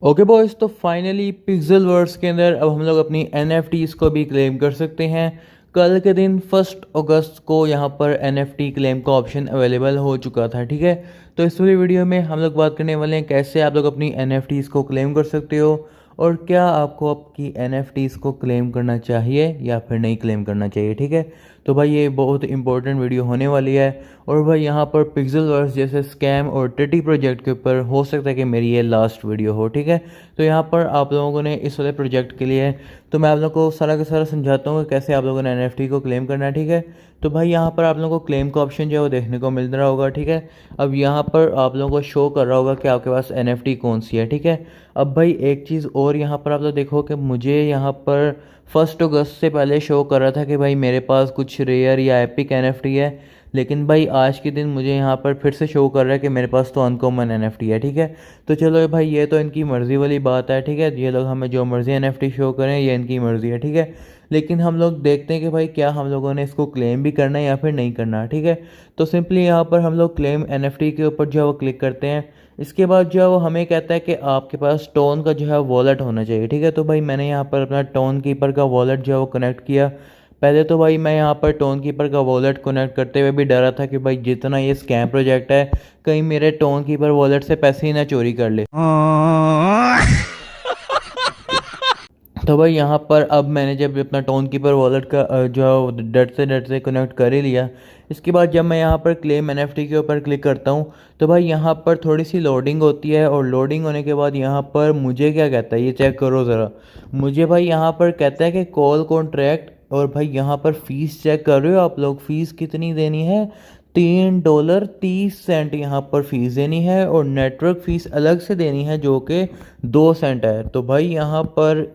Okay boys, तो finally पिक्सेलवर्स के अंदर अब हम लोग अपनी एनएफटीज़ को भी क्लेम कर सकते हैं। कल के दिन 1 अगस्त को यहाँ पर एनएफटी क्लेम का ऑप्शन अवेलेबल हो चुका था, ठीक है। तो इस पूरी वीडियो में हम लोग बात करने वाले हैं कैसे आप लोग अपनी एनएफटीज़ को क्लेम कर सकते हो और क्या आपको आपकी एनएफटीज़ को क्लेम करना चाहिए या फिर नहीं क्लेम करना चाहिए, ठीक है। तो भाई ये बहुत इंपॉर्टेंट वीडियो होने वाली है और भाई यहाँ पर पिक्सेलवर्स जैसे स्कैम और टिटी प्रोजेक्ट के ऊपर हो सकता है कि मेरी ये लास्ट वीडियो हो, ठीक है। तो यहाँ पर आप लोगों ने इस वाले प्रोजेक्ट के लिए तो मैं आप लोगों को सारा का सारा समझाता हूँ कि कैसे आप लोगों ने एनएफटी को क्लेम करना है, ठीक है। तो भाई यहाँ पर आप लोगों को क्लेम का ऑप्शन जो है वो देखने को मिल रहा होगा, ठीक है। अब यहाँ पर आप लोगों को शो कर रहा होगा कि आपके पास एनएफटी कौन सी है, ठीक है। अब भाई एक चीज़ और यहाँ पर आप लोग देखो कि मुझे यहाँ पर 1 अगस्त से पहले शो कर रहा था कि भाई मेरे पास कुछ रेयर या एपिक एनएफटी है, लेकिन भाई आज के दिन मुझे यहाँ पर फिर से शो कर रहा है कि मेरे पास तो अनकॉमन एनएफटी है, ठीक है। तो चलो भाई ये तो इनकी मर्ज़ी वाली बात है, ठीक है। ये लोग हमें जो मर्ज़ी एनएफटी शो करें ये इनकी मर्ज़ी है, ठीक है। लेकिन हम लोग देखते हैं कि भाई क्या हम लोगों ने इसको क्लेम भी करना है या फिर नहीं करना, ठीक है। तो सिंपली यहाँ पर हम लोग क्लेम एनएफटी के ऊपर जो है वो क्लिक करते हैं। इसके बाद जो है वो हमें कहता है कि आपके पास टोन का जो है वॉलेट होना चाहिए, ठीक है। तो भाई मैंने यहाँ पर अपना टोन कीपर का वॉलेट जो है वो कनेक्ट किया। पहले तो भाई मैं यहाँ पर टोन कीपर का वॉलेट कनेक्ट करते हुए भी डरा था कि भाई जितना ये स्कैम प्रोजेक्ट है कहीं मेरे टोन कीपर वॉलेट से पैसे ही ना चोरी कर ले। तो भाई यहाँ पर अब मैंने जब अपना टोन कीपर वॉलेट का जो डट से कनेक्ट कर ही लिया। इसके बाद जब मैं यहाँ पर क्लेम एनएफटी के ऊपर क्लिक करता हूँ तो भाई यहाँ पर थोड़ी सी लोडिंग होती है और लोडिंग होने के बाद यहाँ पर मुझे क्या कहता है ये चेक करो ज़रा। मुझे भाई यहाँ पर कहता है कि कॉल कॉन्ट्रैक्ट, और भाई यहाँ पर फ़ीस चेक कर रहे हो आप लोग, फ़ीस कितनी देनी है, $3.30 यहाँ पर फ़ीस देनी है और नेटवर्क फ़ीस अलग से देनी है जो कि 2 सेंट है। तो भाई यहाँ पर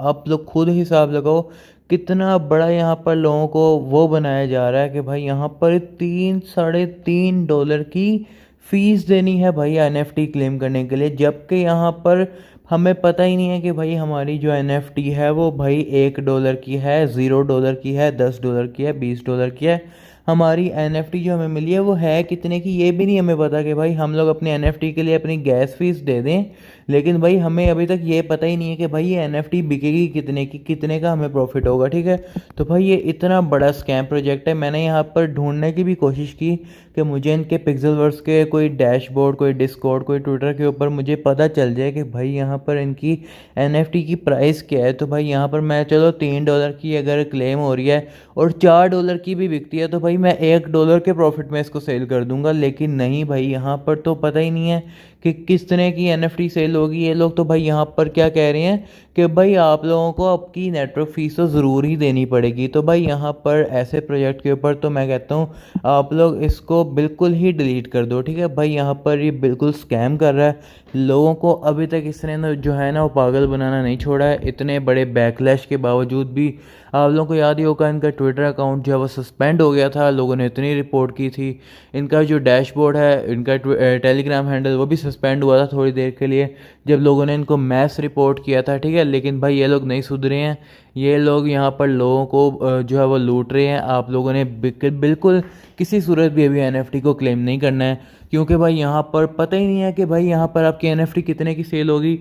आप लोग खुद हिसाब लगाओ कितना बड़ा यहाँ पर लोगों को वो बनाया जा रहा है कि भाई यहाँ पर 3 साढ़े 3 डॉलर की फ़ीस देनी है भाई एनएफटी क्लेम करने के लिए, जबकि यहाँ पर हमें पता ही नहीं है कि भाई हमारी जो एनएफटी है वो भाई $1 की है, $0 की है, $10 की है, $20 की है। हमारी एनएफटी जो हमें मिली है वो है कितने की ये भी नहीं हमें पता कि भाई हम लोग अपने एनएफटी के लिए अपनी गैस फीस दे दें, लेकिन भाई हमें अभी तक ये पता ही नहीं है कि भाई ये एनएफटी बिकेगी कितने की, कितने का हमें प्रॉफिट होगा, ठीक है। तो भाई ये इतना बड़ा स्कैम प्रोजेक्ट है। मैंने यहाँ पर ढूंढने की भी कोशिश की कि मुझे इनके पिक्सेलवर्स के कोई डैशबोर्ड, कोई डिस्कॉर्ड, कोई ट्विटर के ऊपर मुझे पता चल जाए कि भाई यहाँ पर इनकी एनएफटी की प्राइस क्या है। तो भाई यहाँ पर मैं चलो $3 की अगर क्लेम हो रही है और $4 की भी बिकती है तो भाई मैं $1 के प्रॉफिट में इसको सेल कर दूंगा, लेकिन नहीं भाई यहाँ पर तो पता ही नहीं है कि किस तरह की एनएफटी सेल होगी। ये लोग तो भाई यहाँ पर क्या कह रहे हैं कि भाई आप लोगों को आपकी नेटवर्क फीस तो ज़रूर ही देनी पड़ेगी। तो भाई यहाँ पर ऐसे प्रोजेक्ट के ऊपर तो मैं कहता हूँ आप लोग इसको बिल्कुल ही डिलीट कर दो, ठीक है। भाई यहाँ पर ये बिल्कुल स्कैम कर रहा है लोगों को, अभी तक इसने ना जो है ना वो पागल बनाना नहीं छोड़ा है। इतने बड़े बैकलैश के बावजूद भी आप लोगों को याद ही होगा इनका ट्विटर अकाउंट जो है वो सस्पेंड हो गया था, लोगों ने इतनी रिपोर्ट की थी। इनका जो डैशबोर्ड है, इनका टेलीग्राम हैंडल वो भी सस्पेंड हुआ था थोड़ी देर के लिए जब लोगों ने इनको मैस रिपोर्ट किया था, ठीक है। लेकिन भाई ये लोग नहीं सुधरे हैं, ये लोग यहाँ पर लोगों को जो है वो लूट रहे हैं। आप लोगों ने बिल्कुल किसी सूरत भी अभी एनएफटी को क्लेम नहीं करना है, क्योंकि भाई यहाँ पर पता ही नहीं है कि भाई यहाँ पर आपकी एनएफटी कितने की सेल होगी।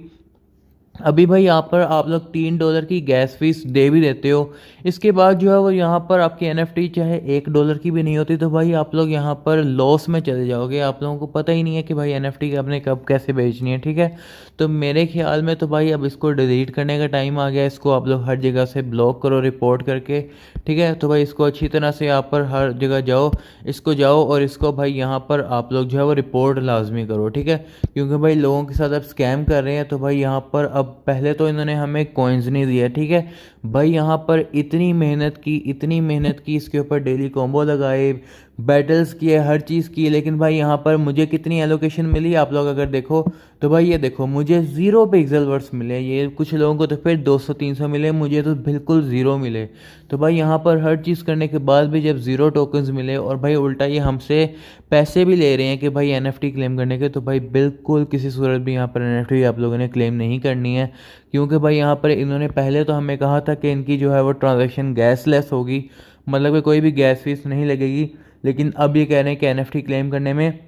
अभी भाई यहाँ पर आप लोग $3 की गैस फीस दे भी देते हो, इसके बाद जो है वो यहाँ पर आपकी एनएफटी चाहे $1 की भी नहीं होती तो भाई आप लोग यहाँ पर लॉस में चले जाओगे। आप लोगों को पता ही नहीं है कि भाई एनएफटी आपने कब कैसे बेचनी है, ठीक है। तो मेरे ख्याल में तो भाई अब इसको डिलीट करने का टाइम आ गया। इसको आप लोग हर जगह से ब्लॉक करो रिपोर्ट करके, ठीक है। तो भाई इसको अच्छी तरह से यहाँ पर हर जगह जाओ, इसको जाओ और इसको भाई यहाँ पर आप लोग जो है वो रिपोर्ट लाजमी करो, ठीक है। क्योंकि भाई लोगों के साथ अब स्कैम कर रहे हैं। तो भाई यहाँ पर अब पहले तो इन्होंने हमें कॉइन्स नहीं दिया, ठीक है। भाई यहाँ पर इतनी मेहनत की इसके ऊपर डेली कॉम्बो लगाए, बैटल्स किए, हर चीज़ की, लेकिन भाई यहाँ पर मुझे कितनी एलोकेशन मिली आप लोग अगर देखो तो भाई ये देखो मुझे 0 पिक्सेलवर्स मिले। ये कुछ लोगों को तो फिर 200-300 मिले, मुझे तो बिल्कुल ज़ीरो मिले। तो भाई यहाँ पर हर चीज़ करने के बाद भी जब 0 टोकन्स मिले और भाई उल्टा ये हमसे पैसे भी ले रहे हैं कि भाई एनएफटी क्लेम करने के, तो भाई बिल्कुल किसी सूरत भी यहाँ पर एनएफटी आप लोगों ने क्लेम नहीं करनी है। क्योंकि भाई यहाँ पर इन्होंने पहले तो हमें कहा था कि इनकी जो है वो ट्रांजैक्शन गैसलेस होगी, मतलब कि कोई भी गैस फीस नहीं लगेगी, लेकिन अब ये कह रहे हैं कि एनएफटी क्लेम करने में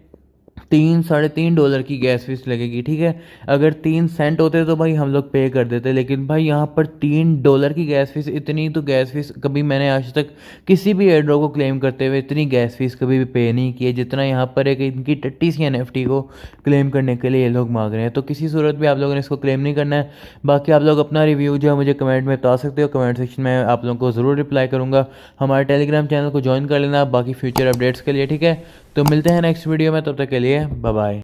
$3-3.5 की गैस फीस लगेगी, ठीक है। अगर 3 सेंट होते तो भाई हम लोग पे कर देते, लेकिन भाई यहाँ पर $3 की गैस फीस, इतनी तो गैस फीस कभी मैंने आज तक किसी भी एयरड्रॉप को क्लेम करते हुए इतनी गैस फीस कभी भी पे नहीं की है जितना यहाँ पर एक इनकी टट्टी सी NFT को क्लेम करने के लिए ये लोग मांग रहे हैं। तो किसी सूरत में आप लोगों ने इसको क्लेम नहीं करना है। बाकी आप लोग अपना रिव्यू जो है मुझे कमेंट में बता सकते हो, कमेंट सेक्शन में आप लोगों को ज़रूर रिप्लाई करूँगा। हमारे टेलीग्राम चैनल को ज्वाइन कर लेना बाकी फ्यूचर अपडेट्स के लिए, ठीक है। तो मिलते हैं नेक्स्ट वीडियो में, तब तक के लिए बाय बाय।